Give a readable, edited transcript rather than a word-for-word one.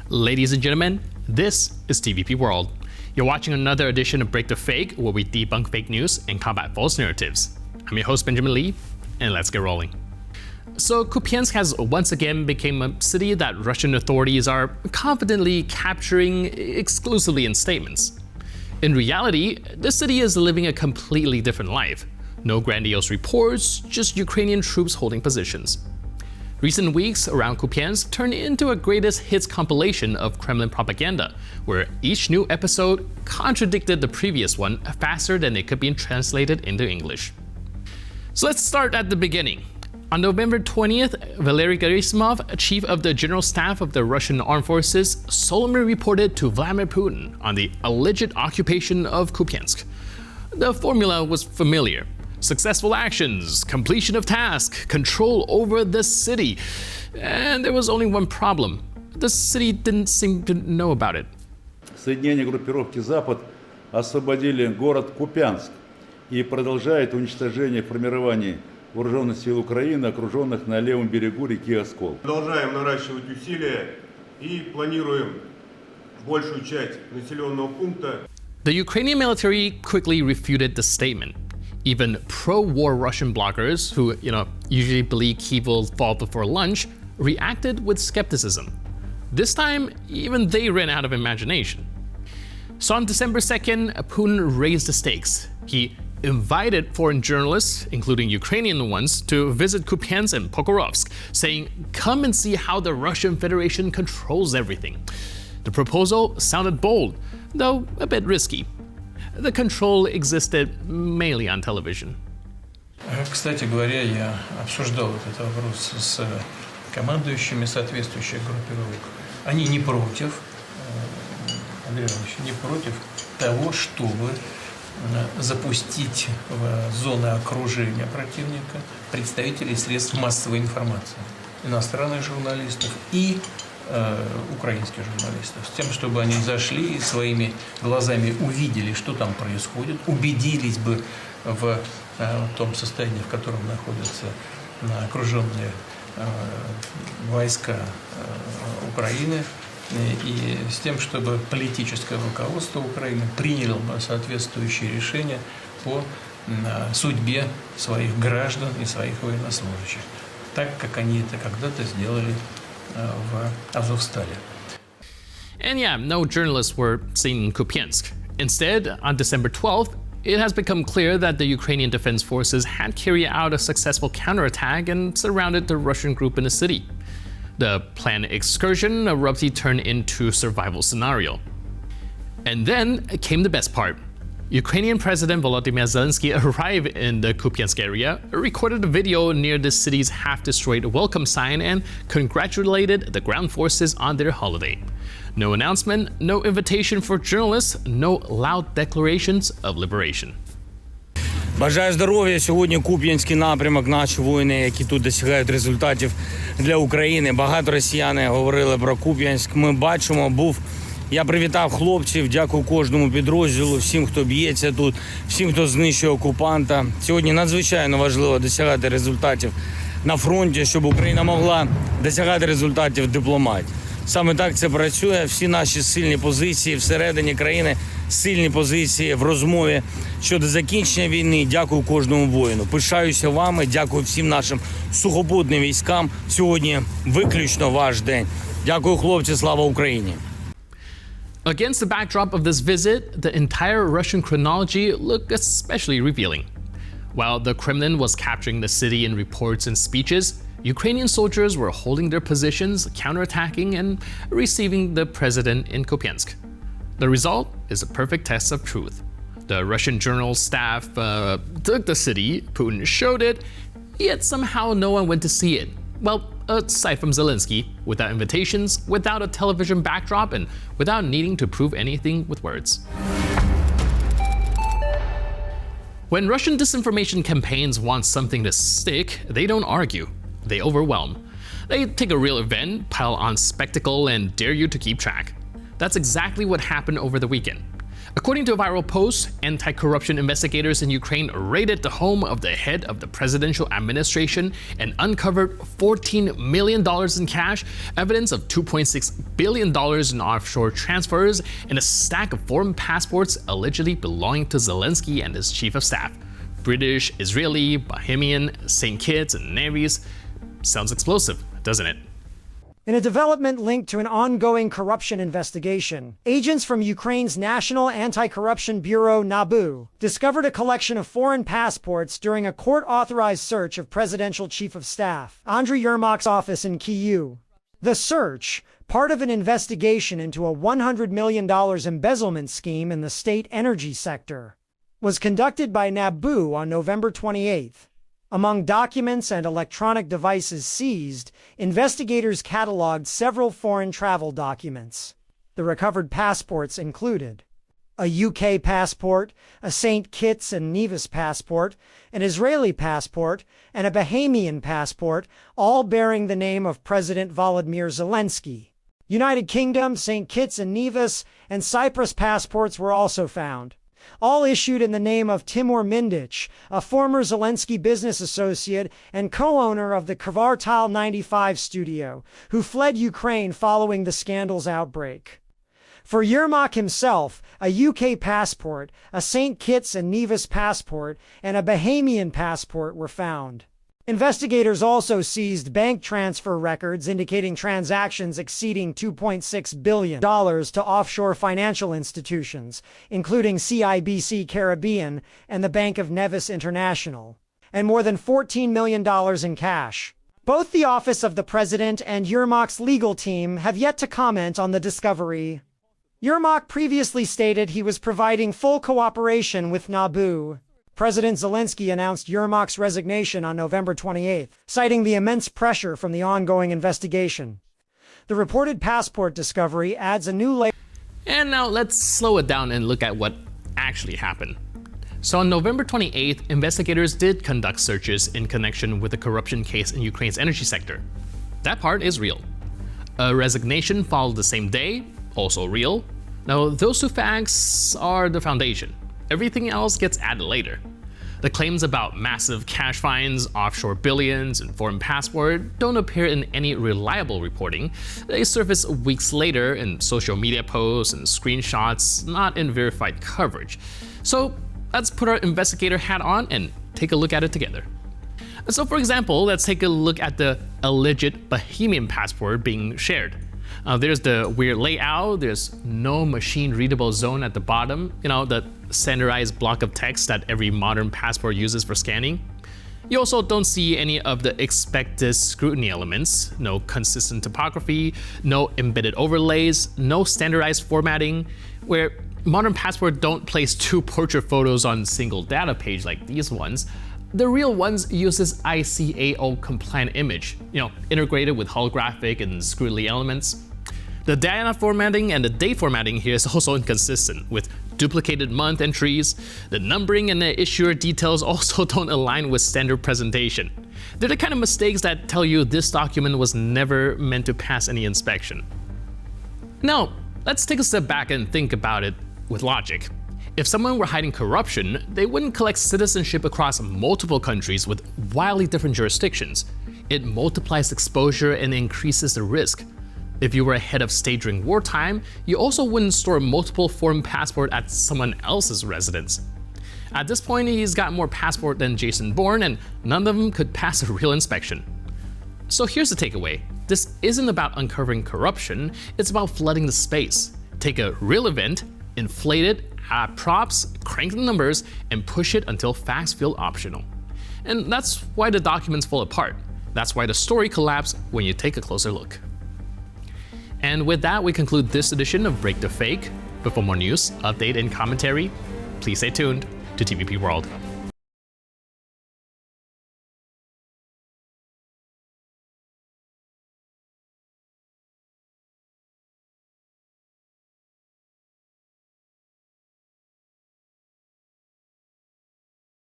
Ladies and gentlemen, this is TVP World. You're watching another edition of Break the Fake, where we debunk fake news and combat false narratives. I'm your host, Benjamin Lee, and let's get rolling. So Kupiansk has once again become a city that Russian authorities are confidently capturing exclusively in statements. In reality, the city is living a completely different life. No grandiose reports, just Ukrainian troops holding positions. Recent weeks around Kupiansk turned into a greatest hits compilation of Kremlin propaganda, where each new episode contradicted the previous one faster than it could be translated into English. So let's start at the beginning. On November 20th, Valery Gerasimov, chief of the General Staff of the Russian Armed Forces, solemnly reported to Vladimir Putin on the alleged occupation of Kupiansk. The formula was familiar. Successful actions, completion of task, control over the city. And there was only one problem. The city didn't seem to know about it. Соединения группировки «Запад» освободили город Купянск и продолжает уничтожение формирований вооруженных сил Украины, окруженных на левом берегу реки Оскол. Продолжаем наращивать усилия и планируем большую часть населенного пункта. The Ukrainian military quickly refuted the statement. Even pro-war Russian bloggers, who usually believe Kyiv will fall before lunch, reacted with skepticism. This time, even they ran out of imagination. So on December 2nd, Putin raised the stakes. He invited foreign journalists, including Ukrainian ones, to visit Kupiansk and Pokrovsk, saying, "Come and see how the Russian Federation controls everything." The proposal sounded bold, though a bit risky. The control existed mainly on television. Кстати говоря, я обсуждал этот вопрос с командующими соответствующих группировок. Они не против, Андрей Иванович, не против того, чтобы запустить в зоны окружения противника представителей средств массовой информации, иностранных журналистов и украинских журналистов, с тем, чтобы они зашли и своими глазами увидели, что там происходит, убедились бы в том состоянии, в котором находятся окруженные войска Украины, и с тем, чтобы политическое руководство Украины приняло соответствующие решения по судьбе своих граждан и своих военнослужащих, так как они это когда-то сделали в Азовстале. And yeah, no journalists were seen in Kupiansk. Instead, on December 12th, it has become clear that the Ukrainian Defense Forces had carried out a successful counterattack and surrounded the Russian group in the city. The planned excursion abruptly turned into a survival scenario. And then came the best part. Ukrainian President Volodymyr Zelenskyy arrived in the Kupiansk area, recorded a video near the city's half-destroyed welcome sign, and congratulated the ground forces on their holiday. No announcement, no invitation for journalists, no loud declarations of liberation. Бажаю здоров'я. Сьогодні Куп'янський напрямок, наші воїни, які тут досягають результатів для України. Багато росіяни говорили про Куп'янськ. Ми бачимо, Я привітав хлопців, дякую кожному підрозділу, всім, хто б'ється тут, всім, хто знищує окупанта. Сьогодні надзвичайно важливо досягати результатів на фронті, щоб Україна могла досягати результатів в дипломатії. Саме так це працює. Всі наші сильні позиції всередині країни, сильні позиції в розмові щодо закінчення війни. Дякую кожному воїну. Пишаюся вами, дякую всім нашим сухопутним військам. Сьогодні виключно ваш день. Дякую, хлопці, слава Україні! Against the backdrop of this visit, the entire Russian chronology looked especially revealing. While the Kremlin was capturing the city in reports and speeches, Ukrainian soldiers were holding their positions, counterattacking, and receiving the president in Kupiansk. The result is a perfect test of truth. The Russian general staff took the city, Putin showed it, yet somehow no one went to see it. Well, aside from Zelenskyy, without invitations, without a television backdrop, and without needing to prove anything with words. When Russian disinformation campaigns want something to stick, they don't argue. They overwhelm. They take a real event, pile on spectacle, and dare you to keep track. That's exactly what happened over the weekend. According to a viral post, anti-corruption investigators in Ukraine raided the home of the head of the presidential administration and uncovered $14 million in cash, evidence of $2.6 billion in offshore transfers, and a stack of foreign passports allegedly belonging to Zelenskyy and his chief of staff. British, Israeli, Bahamian, St. Kitts, and Nevis. Sounds explosive, doesn't it? In a development linked to an ongoing corruption investigation, agents from Ukraine's National Anti-Corruption Bureau (NABU) discovered a collection of foreign passports during a court-authorized search of Presidential Chief of Staff Andriy Yermak's office in Kyiv. The search, part of an investigation into a $100 million embezzlement scheme in the state energy sector, was conducted by NABU on November 28th. Among documents and electronic devices seized, investigators cataloged several foreign travel documents. The recovered passports included a UK passport, a St. Kitts and Nevis passport, an Israeli passport, and a Bahamian passport, all bearing the name of President Volodymyr Zelenskyy. United Kingdom, St. Kitts and Nevis, and Cyprus passports were also found, all issued in the name of Timur Mindich, a former Zelenskyy business associate and co-owner of the Kvartal 95 studio, who fled Ukraine following the scandal's outbreak. For Yermak himself, a UK passport, a St. Kitts and Nevis passport, and a Bahamian passport were found. Investigators also seized bank transfer records indicating transactions exceeding $2.6 billion to offshore financial institutions, including CIBC Caribbean and the Bank of Nevis International, and more than $14 million in cash. Both the Office of the President and Yermak's legal team have yet to comment on the discovery. Yermak previously stated he was providing full cooperation with NABU. President Zelenskyy announced Yermak's resignation on November 28, citing the immense pressure from the ongoing investigation. The reported passport discovery adds a new layer. And now let's slow it down and look at what actually happened. So on November 28th, investigators did conduct searches in connection with a corruption case in Ukraine's energy sector. That part is real. A resignation followed the same day, also real. Now those two facts are the foundation. Everything else gets added later. The claims about massive cash fines, offshore billions, and foreign passport don't appear in any reliable reporting. They surface weeks later in social media posts and screenshots, not in verified coverage. So let's put our investigator hat on and take a look at it together. So for example, let's take a look at the alleged Bahamian passport being shared. There's the weird layout, there's no machine-readable zone at the bottom, the standardized block of text that every modern passport uses for scanning. You also don't see any of the expected scrutiny elements, no consistent typography, no embedded overlays, no standardized formatting, where modern passports don't place two portrait photos on a single data page like these ones. The real ones uses ICAO compliant image, integrated with holographic and scrutiny elements. The data formatting and the date formatting here is also inconsistent, with duplicated month entries. The numbering and the issuer details also don't align with standard presentation. They're the kind of mistakes that tell you this document was never meant to pass any inspection. Now, let's take a step back and think about it with logic. If someone were hiding corruption, they wouldn't collect citizenship across multiple countries with wildly different jurisdictions. It multiplies exposure and increases the risk. If you were a head of state during wartime, you also wouldn't store multiple foreign passports at someone else's residence. At this point, he's got more passports than Jason Bourne, and none of them could pass a real inspection. So here's the takeaway. This isn't about uncovering corruption, it's about flooding the space. Take a real event, inflate it, add props, crank the numbers, and push it until facts feel optional. And that's why the documents fall apart. That's why the story collapses when you take a closer look. And with that, we conclude this edition of Break the Fake. But for more news, update, and commentary, please stay tuned to TVP World.